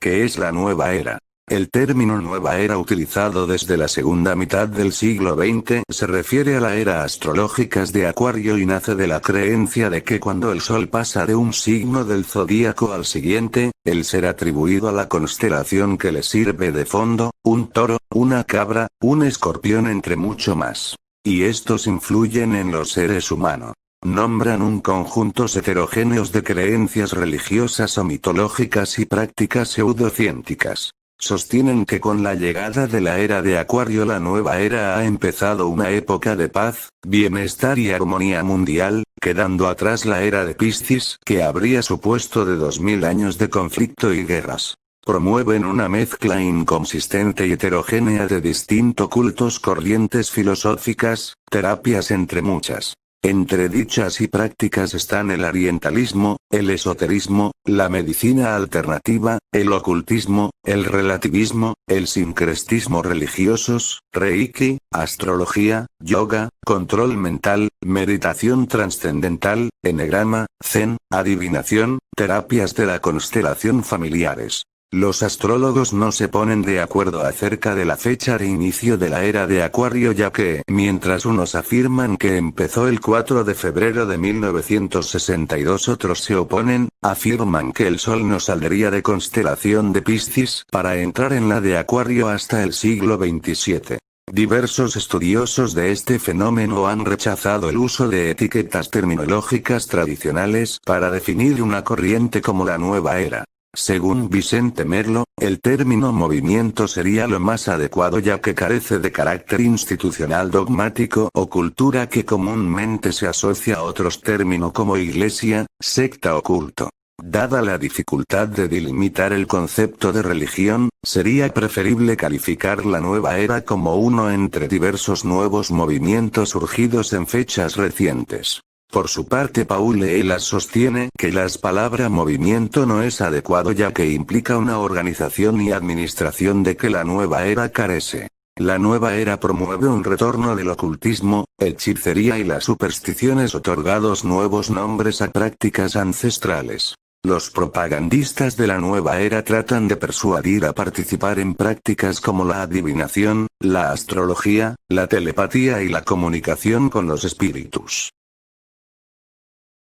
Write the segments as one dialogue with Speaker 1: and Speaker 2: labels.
Speaker 1: ¿Qué es la nueva era? El término nueva era utilizado desde la segunda mitad del siglo XX se refiere a la era astrológica de Acuario y nace de la creencia de que cuando el Sol pasa de un signo del zodíaco al siguiente, el ser atribuido a la constelación que le sirve de fondo, un toro, una cabra, un escorpión entre mucho más. Y estos influyen en los seres humanos. Nombran un conjunto heterogéneos de creencias religiosas o mitológicas y prácticas pseudocientíficas. Sostienen que con la llegada de la era de Acuario la nueva era ha empezado una época de paz, bienestar y armonía mundial, quedando atrás la era de Piscis que habría supuesto de 2000 años de conflicto y guerras. Promueven una mezcla inconsistente y heterogénea de distintos cultos, corrientes filosóficas, terapias entre muchas. Entre dichas y prácticas están el orientalismo, el esoterismo, la medicina alternativa, el ocultismo, el relativismo, el sincretismo religiosos, reiki, astrología, yoga, control mental, meditación trascendental, enegrama, zen, adivinación, terapias de la constelación familiares. Los astrólogos no se ponen de acuerdo acerca de la fecha de inicio de la era de Acuario, ya que, mientras unos afirman que empezó el 4 de febrero de 1962, otros se oponen, afirman que el Sol no saldría de constelación de Piscis para entrar en la de Acuario hasta el siglo XXVII. Diversos estudiosos de este fenómeno han rechazado el uso de etiquetas terminológicas tradicionales para definir una corriente como la nueva era. Según Vicente Merlo, el término movimiento sería lo más adecuado ya que carece de carácter institucional dogmático o cultura que comúnmente se asocia a otros términos como iglesia, secta o culto. Dada la dificultad de delimitar el concepto de religión, sería preferible calificar la nueva era como uno entre diversos nuevos movimientos surgidos en fechas recientes. Por su parte, Paul Elas sostiene que la palabra movimiento no es adecuado ya que implica una organización y administración de que la nueva era carece. La nueva era promueve un retorno del ocultismo, hechicería y las supersticiones, otorgados nuevos nombres a prácticas ancestrales. Los propagandistas de la nueva era tratan de persuadir a participar en prácticas como la adivinación, la astrología, la telepatía y la comunicación con los espíritus.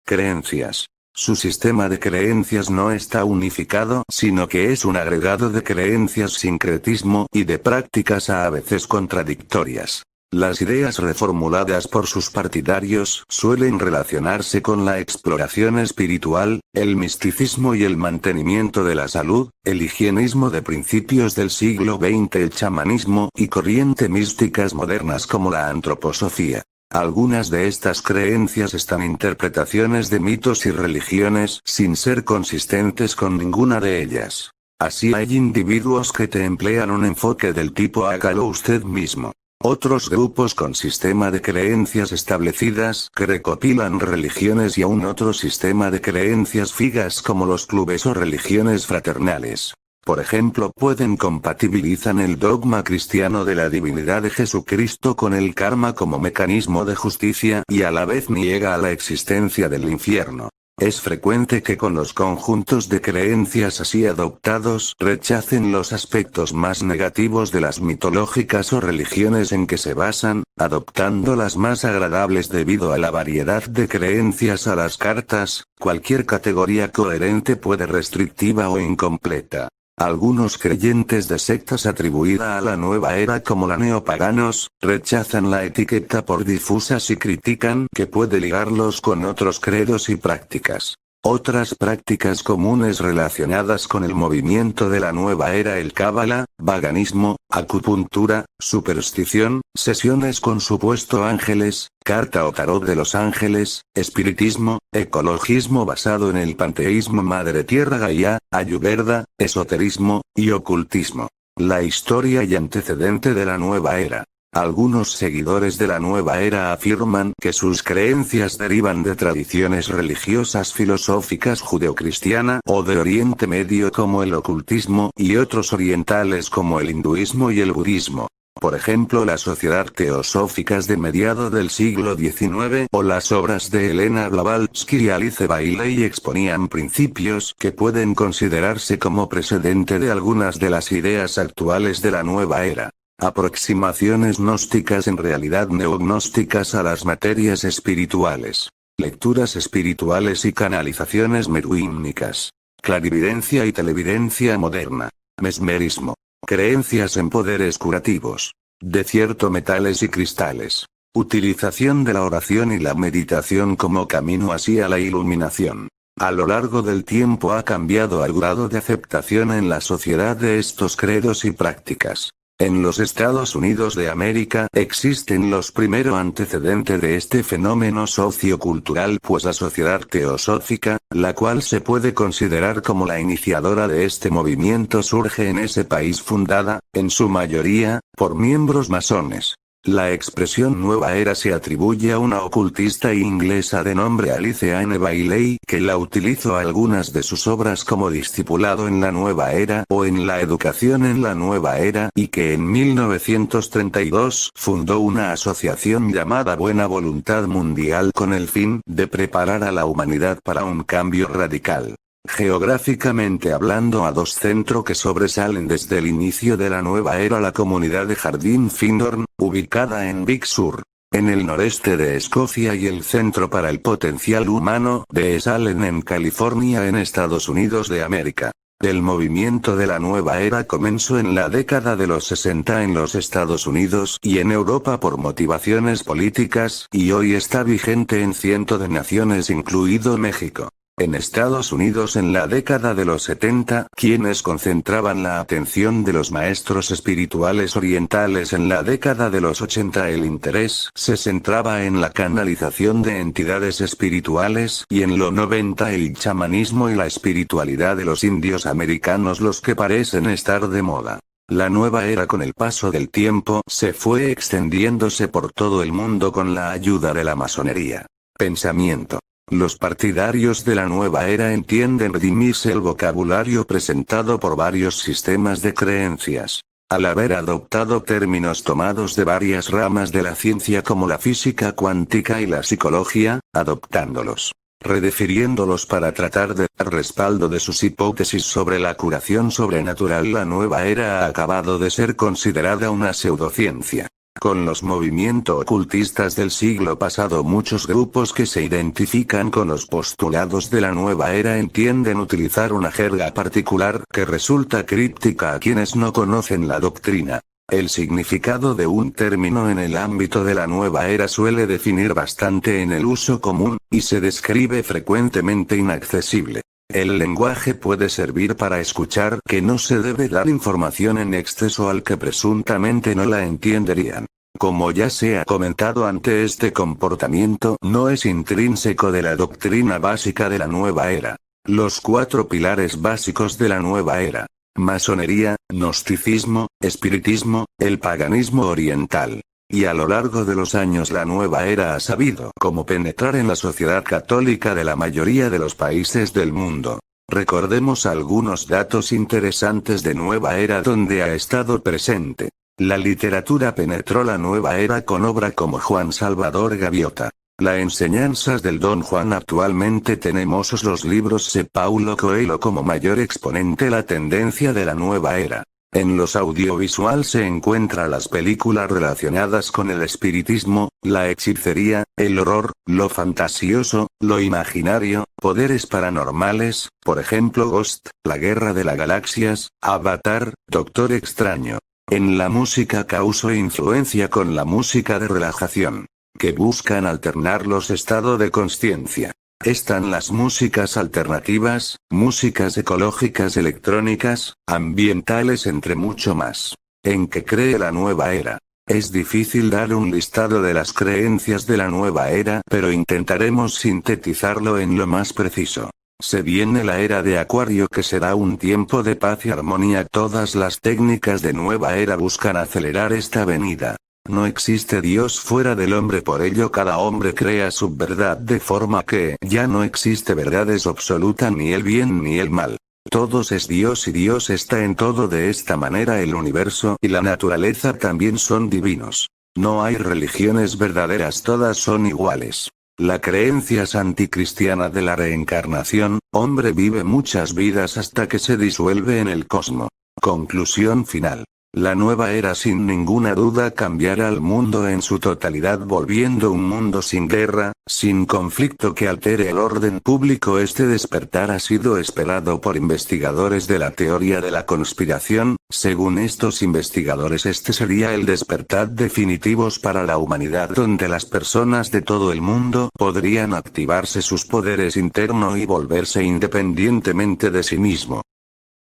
Speaker 1: Creencias. Su sistema de creencias no está unificado, sino que es un agregado de creencias, sincretismo y de prácticas a veces contradictorias. Las ideas reformuladas por sus partidarios suelen relacionarse con la exploración espiritual, el misticismo y el mantenimiento de la salud, el higienismo de principios del siglo XX, el chamanismo y corrientes místicas modernas como la antroposofía. Algunas de estas creencias están interpretaciones de mitos y religiones sin ser consistentes con ninguna de ellas. Así hay individuos que te emplean un enfoque del tipo hágalo usted mismo. Otros grupos con sistema de creencias establecidas que recopilan religiones y aún otro sistema de creencias fijas como los clubes o religiones fraternales. Por ejemplo, compatibilizan el dogma cristiano de la divinidad de Jesucristo con el karma como mecanismo de justicia y a la vez niega a la existencia del infierno. Es frecuente que con los conjuntos de creencias así adoptados rechacen los aspectos más negativos de las mitológicas o religiones en que se basan, adoptando las más agradables debido a la variedad de creencias a las cartas. Cualquier categoría coherente puede restrictiva o incompleta. Algunos creyentes de sectas atribuida a la nueva era como la neopaganos, rechazan la etiqueta por difusas y critican que puede ligarlos con otros credos y prácticas. Otras prácticas comunes relacionadas con el movimiento de la nueva era: el cábala, paganismo, acupuntura, superstición, sesiones con supuesto ángeles, carta o tarot de los ángeles, espiritismo, ecologismo basado en el panteísmo Madre Tierra Gaia, ayurveda, esoterismo, y ocultismo. La historia y antecedente de la nueva era. Algunos seguidores de la nueva era afirman que sus creencias derivan de tradiciones religiosas filosóficas judeocristiana o de Oriente Medio como el ocultismo y otros orientales como el hinduismo y el budismo. Por ejemplo, las sociedades teosóficas de mediado del siglo XIX o las obras de Elena Blavatsky y Alice Bailey exponían principios que pueden considerarse como precedente de algunas de las ideas actuales de la nueva era. Aproximaciones gnósticas en realidad neognósticas a las materias espirituales. Lecturas espirituales y canalizaciones mediúmnicas. Clarividencia y televidencia moderna. Mesmerismo. Creencias en poderes curativos. De cierto metales y cristales. Utilización de la oración y la meditación como camino hacia la iluminación. A lo largo del tiempo ha cambiado el grado de aceptación en la sociedad de estos credos y prácticas. En los Estados Unidos de América existen los primeros antecedentes de este fenómeno sociocultural, pues la sociedad teosófica, la cual se puede considerar como la iniciadora de este movimiento, surge en ese país fundada, en su mayoría, por miembros masones. La expresión nueva era se atribuye a una ocultista inglesa de nombre Alice Anne Bailey, que la utilizó algunas de sus obras como discipulado en la nueva era o en la educación en la nueva era, y que en 1932 fundó una asociación llamada Buena Voluntad Mundial con el fin de preparar a la humanidad para un cambio radical. Geográficamente hablando, a dos centros que sobresalen desde el inicio de la nueva era: la comunidad de Jardín Findhorn, ubicada en Big Sur, en el noreste de Escocia, y el Centro para el Potencial Humano de Esalen en California, en Estados Unidos de América. El movimiento de la nueva era comenzó en la década de los 60 en los Estados Unidos y en Europa por motivaciones políticas, y hoy está vigente en cientos de naciones incluido México. En Estados Unidos en la década de los 70, quienes concentraban la atención de los maestros espirituales orientales. En la década de los 80 el interés se centraba en la canalización de entidades espirituales, y en los 90 el chamanismo y la espiritualidad de los indios americanos los que parecen estar de moda. La nueva era con el paso del tiempo se fue extendiéndose por todo el mundo con la ayuda de la masonería. Pensamiento. Los partidarios de la nueva era entienden redimirse el vocabulario presentado por varios sistemas de creencias. Al haber adoptado términos tomados de varias ramas de la ciencia como la física cuántica y la psicología, adoptándolos, redefiniéndolos para tratar de dar respaldo de sus hipótesis sobre la curación sobrenatural, la nueva era ha acabado de ser considerada una pseudociencia. Con los movimientos ocultistas del siglo pasado, muchos grupos que se identifican con los postulados de la nueva era entienden utilizar una jerga particular que resulta críptica a quienes no conocen la doctrina. El significado de un término en el ámbito de la nueva era suele definir bastante en el uso común, y se describe frecuentemente inaccesible. El lenguaje puede servir para escuchar que no se debe dar información en exceso al que presuntamente no la entenderían. Como ya se ha comentado ante, este comportamiento no es intrínseco de la doctrina básica de la nueva era. Los 4 pilares básicos de la nueva era: masonería, gnosticismo, espiritismo, el paganismo oriental. Y a lo largo de los años la nueva era ha sabido cómo penetrar en la sociedad católica de la mayoría de los países del mundo. Recordemos algunos datos interesantes de nueva era donde ha estado presente. La literatura penetró la nueva era con obra como Juan Salvador Gaviota. Las enseñanzas del Don Juan. Actualmente tenemos los libros de Paulo Coelho como mayor exponente la tendencia de la nueva era. En los audiovisual se encuentran las películas relacionadas con el espiritismo, la hechicería, el horror, lo fantasioso, lo imaginario, poderes paranormales, por ejemplo Ghost, La Guerra de las Galaxias, Avatar, Doctor Extraño. En la música causó influencia con la música de relajación, que buscan alternar los estados de conciencia. Están las músicas alternativas, músicas ecológicas, electrónicas, ambientales, entre mucho más. ¿En qué cree la nueva era? Es difícil dar un listado de las creencias de la nueva era, pero intentaremos sintetizarlo en lo más preciso. Se viene la era de Acuario, que será un tiempo de paz y armonía. Todas las técnicas de nueva era buscan acelerar esta venida. No existe Dios fuera del hombre, por ello cada hombre crea su verdad, de forma que ya no existe verdades absoluta, ni el bien ni el mal. Todos es Dios y Dios está en todo. De esta manera el universo y la naturaleza también son divinos. No hay religiones verdaderas, todas son iguales. La creencia anticristiana de la reencarnación, hombre vive muchas vidas hasta que se disuelve en el cosmos. Conclusión final. La nueva era sin ninguna duda cambiará al mundo en su totalidad, volviendo un mundo sin guerra, sin conflicto que altere el orden público. Este despertar ha sido esperado por investigadores de la teoría de la conspiración. Según estos investigadores, este sería el despertar definitivo para la humanidad, donde las personas de todo el mundo podrían activarse sus poderes internos y volverse independientemente de sí mismo.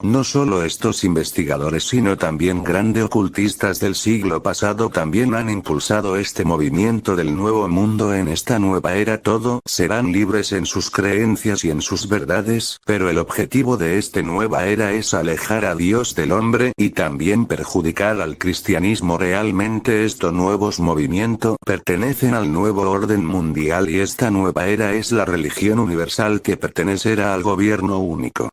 Speaker 1: No solo estos investigadores sino también grandes ocultistas del siglo pasado también han impulsado este movimiento del nuevo mundo. En esta nueva era todos serán libres en sus creencias y en sus verdades, pero el objetivo de esta nueva era es alejar a Dios del hombre y también perjudicar al cristianismo. Realmente estos nuevos movimientos pertenecen al nuevo orden mundial y esta nueva era es la religión universal que pertenecerá al gobierno único.